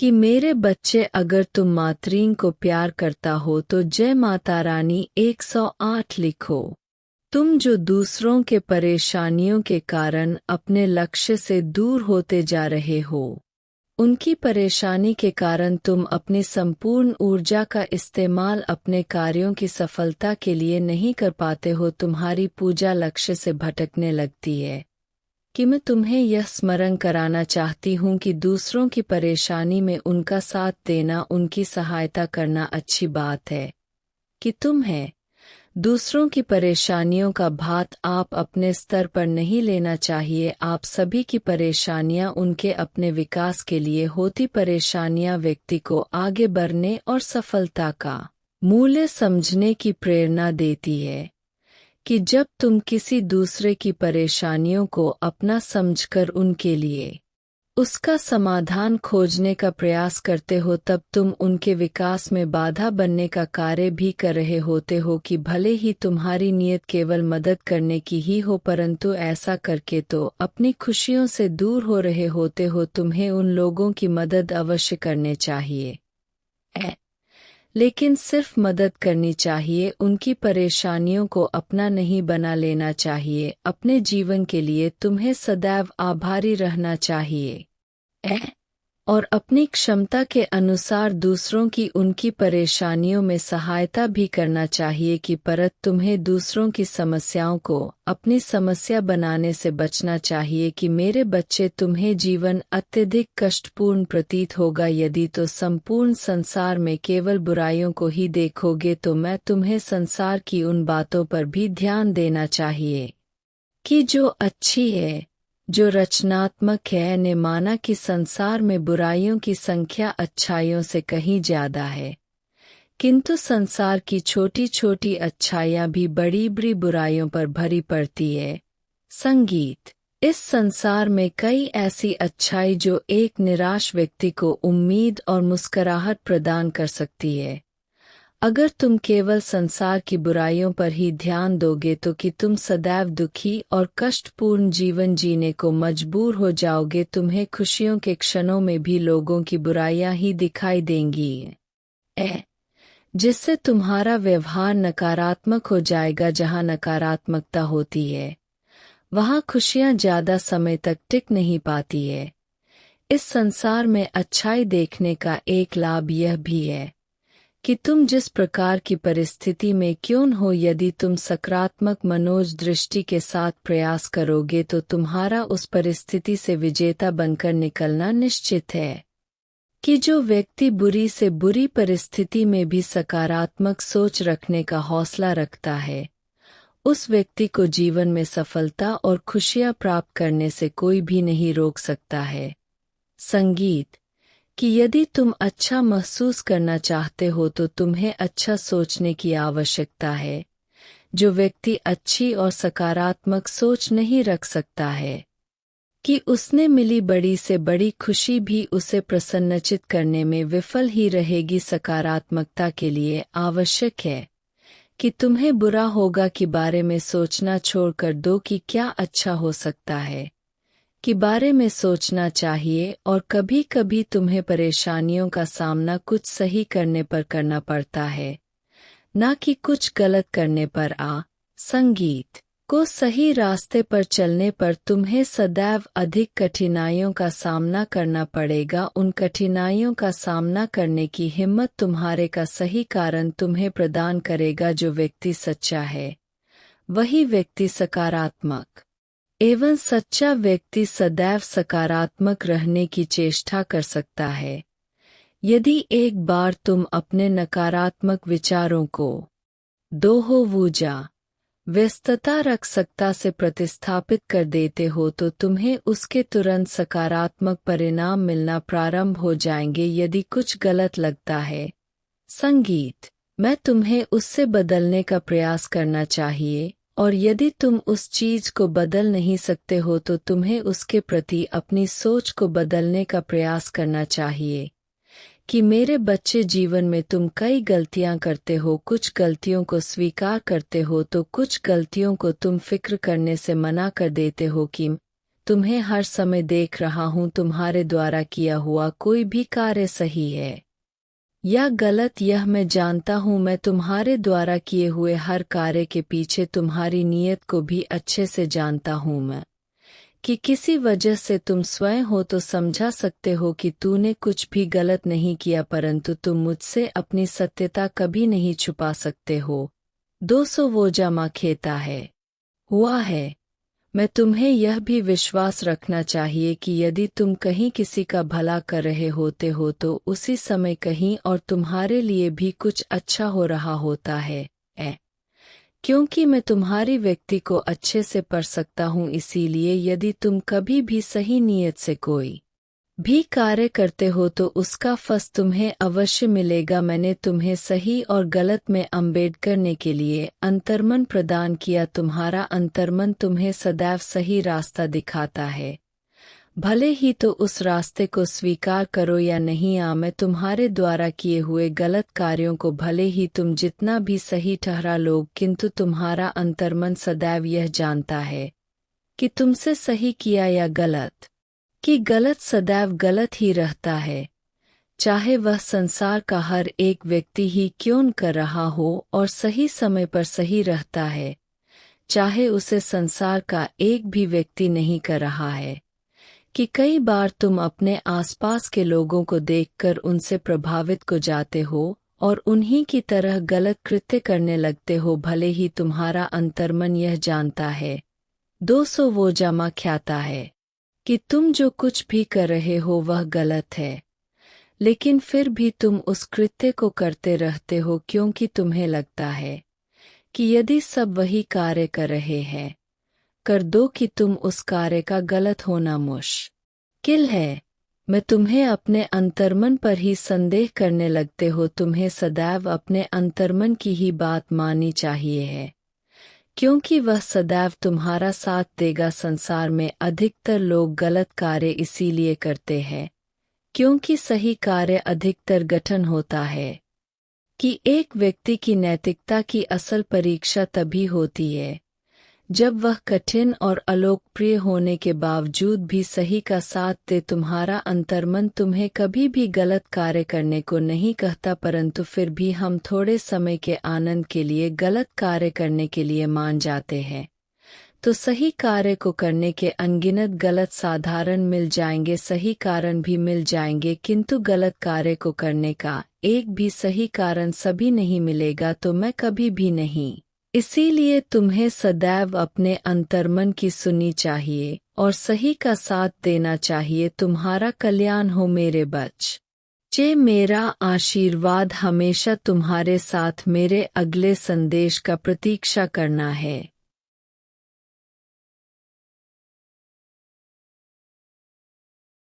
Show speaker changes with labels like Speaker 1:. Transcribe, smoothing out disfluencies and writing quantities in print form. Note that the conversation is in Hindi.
Speaker 1: कि मेरे बच्चे, अगर तुम मातरीन को प्यार करता हो तो जय माता रानी 108 लिखो। तुम जो दूसरों के परेशानियों के कारण अपने लक्ष्य से दूर होते जा रहे हो, उनकी परेशानी के कारण तुम अपनी संपूर्ण ऊर्जा का इस्तेमाल अपने कार्यों की सफलता के लिए नहीं कर पाते हो, तुम्हारी पूजा लक्ष्य से भटकने लगती है। कि मैं तुम्हें यह स्मरण कराना चाहती हूँ कि दूसरों की परेशानी में उनका साथ देना, उनकी सहायता करना अच्छी बात है। कि तुम्हें दूसरों की परेशानियों का भात आप अपने स्तर पर नहीं लेना चाहिए। आप सभी की परेशानियां उनके अपने विकास के लिए होती परेशानियां व्यक्ति को आगे बढ़ने और सफलता का मूल्य समझने की प्रेरणा देती है। कि जब तुम किसी दूसरे की परेशानियों को अपना समझकर उनके लिए उसका समाधान खोजने का प्रयास करते हो, तब तुम उनके विकास में बाधा बनने का कार्य भी कर रहे होते हो। कि भले ही तुम्हारी नीयत केवल मदद करने की ही हो, परंतु ऐसा करके तो अपनी खुशियों से दूर हो रहे होते हो। तुम्हें उन लोगों की मदद अवश्य करनी चाहिए, लेकिन सिर्फ मदद करनी चाहिए, उनकी परेशानियों को अपना नहीं बना लेना चाहिए। अपने जीवन के लिए तुम्हें सदैव आभारी रहना चाहिए और अपनी क्षमता के अनुसार दूसरों की उनकी परेशानियों में सहायता भी करना चाहिए। कि परत तुम्हें दूसरों की समस्याओं को अपनी समस्या बनाने से बचना चाहिए। कि मेरे बच्चे, तुम्हें जीवन अत्यधिक कष्टपूर्ण प्रतीत होगा यदि तो संपूर्ण संसार में केवल बुराइयों को ही देखोगे, तो मैं तुम्हें संसार की उन बातों पर भी ध्यान देना चाहिए कि जो अच्छी है, जो रचनात्मक है। ने माना कि संसार में बुराइयों की संख्या अच्छाइयों से कहीं ज्यादा है, किंतु संसार की छोटी छोटी अच्छाइयाँ भी बड़ी बड़ी बुराइयों पर भरी पड़ती है। संगीत। इस संसार में कई ऐसी अच्छाई जो एक निराश व्यक्ति को उम्मीद और मुस्कुराहट प्रदान कर सकती है। अगर तुम केवल संसार की बुराइयों पर ही ध्यान दोगे तो कि तुम सदैव दुखी और कष्टपूर्ण जीवन जीने को मजबूर हो जाओगे। तुम्हें खुशियों के क्षणों में भी लोगों की बुराइयां ही दिखाई देंगी, जिससे तुम्हारा व्यवहार नकारात्मक हो जाएगा। जहां नकारात्मकता होती है, वहां खुशियां ज्यादा समय तक टिक नहीं पाती है। इस संसार में अच्छाई देखने का एक लाभ यह भी है कि तुम जिस प्रकार की परिस्थिति में क्यों न हो, यदि तुम सकारात्मक मनोज दृष्टि के साथ प्रयास करोगे तो तुम्हारा उस परिस्थिति से विजेता बनकर निकलना निश्चित है। कि जो व्यक्ति बुरी से बुरी परिस्थिति में भी सकारात्मक सोच रखने का हौसला रखता है, उस व्यक्ति को जीवन में सफलता और खुशियां प्राप्त करने से कोई भी नहीं रोक सकता है। संगीत। कि यदि तुम अच्छा महसूस करना चाहते हो तो तुम्हें अच्छा सोचने की आवश्यकता है। जो व्यक्ति अच्छी और सकारात्मक सोच नहीं रख सकता है, कि उसने मिली बड़ी से बड़ी खुशी भी उसे प्रसन्नचित करने में विफल ही रहेगी। सकारात्मकता के लिए आवश्यक है कि तुम्हें बुरा होगा के बारे में सोचना छोड़कर दो कि क्या अच्छा हो सकता है के बारे में सोचना चाहिए। और कभी कभी तुम्हें परेशानियों का सामना कुछ सही करने पर करना पड़ता है, ना कि कुछ गलत करने पर। संगीत। को सही रास्ते पर चलने पर तुम्हें सदैव अधिक कठिनाइयों का सामना करना पड़ेगा। उन कठिनाइयों का सामना करने की हिम्मत तुम्हारे का सही कारण तुम्हें प्रदान करेगा। जो व्यक्ति सच्चा है, वही व्यक्ति सकारात्मक एवं सच्चा व्यक्ति सदैव सकारात्मक रहने की चेष्टा कर सकता है। यदि एक बार तुम अपने नकारात्मक विचारों को दोहोवूजा व्यस्तता रख सकता से प्रतिस्थापित कर देते हो तो तुम्हें उसके तुरंत सकारात्मक परिणाम मिलना प्रारंभ हो जाएंगे। यदि कुछ गलत लगता है, संगीत, मैं तुम्हें उससे बदलने का प्रयास करना चाहिए। और यदि तुम उस चीज को बदल नहीं सकते हो तो तुम्हें उसके प्रति अपनी सोच को बदलने का प्रयास करना चाहिए। कि मेरे बच्चे, जीवन में तुम कई गलतियां करते हो, कुछ गलतियों को स्वीकार करते हो तो कुछ गलतियों को तुम फिक्र करने से मना कर देते हो। कि तुम्हें हर समय देख रहा हूँ, तुम्हारे द्वारा किया हुआ कोई भी कार्य सही है या गलत यह मैं जानता हूँ। मैं तुम्हारे द्वारा किए हुए हर कार्य के पीछे तुम्हारी नीयत को भी अच्छे से जानता हूँ मैं, कि किसी वजह से तुम स्वयं हो तो समझा सकते हो कि तूने कुछ भी गलत नहीं किया, परंतु तुम मुझसे अपनी सत्यता कभी नहीं छुपा सकते हो। 200 वो जमा खेता है हुआ है। मैं तुम्हें यह भी विश्वास रखना चाहिए कि यदि तुम कहीं किसी का भला कर रहे होते हो तो उसी समय कहीं और तुम्हारे लिए भी कुछ अच्छा हो रहा होता है। क्योंकि मैं तुम्हारी व्यक्ति को अच्छे से पढ़ सकता हूँ, इसीलिए यदि तुम कभी भी सही नीयत से कोई भी कार्य करते हो तो उसका फल तुम्हें अवश्य मिलेगा। मैंने तुम्हें सही और गलत में अंबेड करने के लिए अंतर्मन प्रदान किया। तुम्हारा अंतर्मन तुम्हें सदैव सही रास्ता दिखाता है, भले ही तो उस रास्ते को स्वीकार करो या नहीं। मैं तुम्हारे द्वारा किए हुए गलत कार्यों को भले ही तुम जितना भी सही ठहरा लो, किंतु तुम्हारा अंतर्मन सदैव यह जानता है कि तुमसे सही किया या गलत, कि गलत सदैव गलत ही रहता है, चाहे वह संसार का हर एक व्यक्ति ही क्यों न कर रहा हो, और सही समय पर सही रहता है, चाहे उसे संसार का एक भी व्यक्ति नहीं कर रहा है। कि कई बार तुम अपने आसपास के लोगों को देखकर उनसे प्रभावित हो जाते हो और उन्हीं की तरह गलत कृत्य करने लगते हो, भले ही तुम्हारा अंतर्मन यह जानता है 200 वो जमा ख्याता है कि तुम जो कुछ भी कर रहे हो वह गलत है, लेकिन फिर भी तुम उस कृत्य को करते रहते हो क्योंकि तुम्हें लगता है कि यदि सब वही कार्य कर रहे हैं कर दो कि तुम उस कार्य का गलत होना मुश्किल है। मैं तुम्हें अपने अंतर्मन पर ही संदेह करने लगते हो। तुम्हें सदैव अपने अंतर्मन की ही बात माननी चाहिए है, क्योंकि वह सदैव तुम्हारा साथ देगा। संसार में अधिकतर लोग गलत कार्य इसीलिए करते हैं क्योंकि सही कार्य अधिकतर गठन होता है। कि एक व्यक्ति की नैतिकता की असल परीक्षा तभी होती है जब वह कठिन और अलोकप्रिय होने के बावजूद भी सही का साथ दे। तुम्हारा अंतर्मन तुम्हें कभी भी गलत कार्य करने को नहीं कहता, परंतु फिर भी हम थोड़े समय के आनंद के लिए गलत कार्य करने के लिए मान जाते हैं। तो सही कार्य को करने के अनगिनत गलत साधारण मिल जाएंगे, सही कारण भी मिल जाएंगे, किंतु गलत कार्य को करने का एक भी सही कारण सभी नहीं मिलेगा। तो मैं कभी भी नहीं। इसीलिए तुम्हें सदैव अपने अंतर्मन की सुननी चाहिए और सही का साथ देना चाहिए। तुम्हारा कल्याण हो मेरे बच्चे। मेरा आशीर्वाद हमेशा तुम्हारे साथ मेरे अगले संदेश का प्रतीक्षा करना है।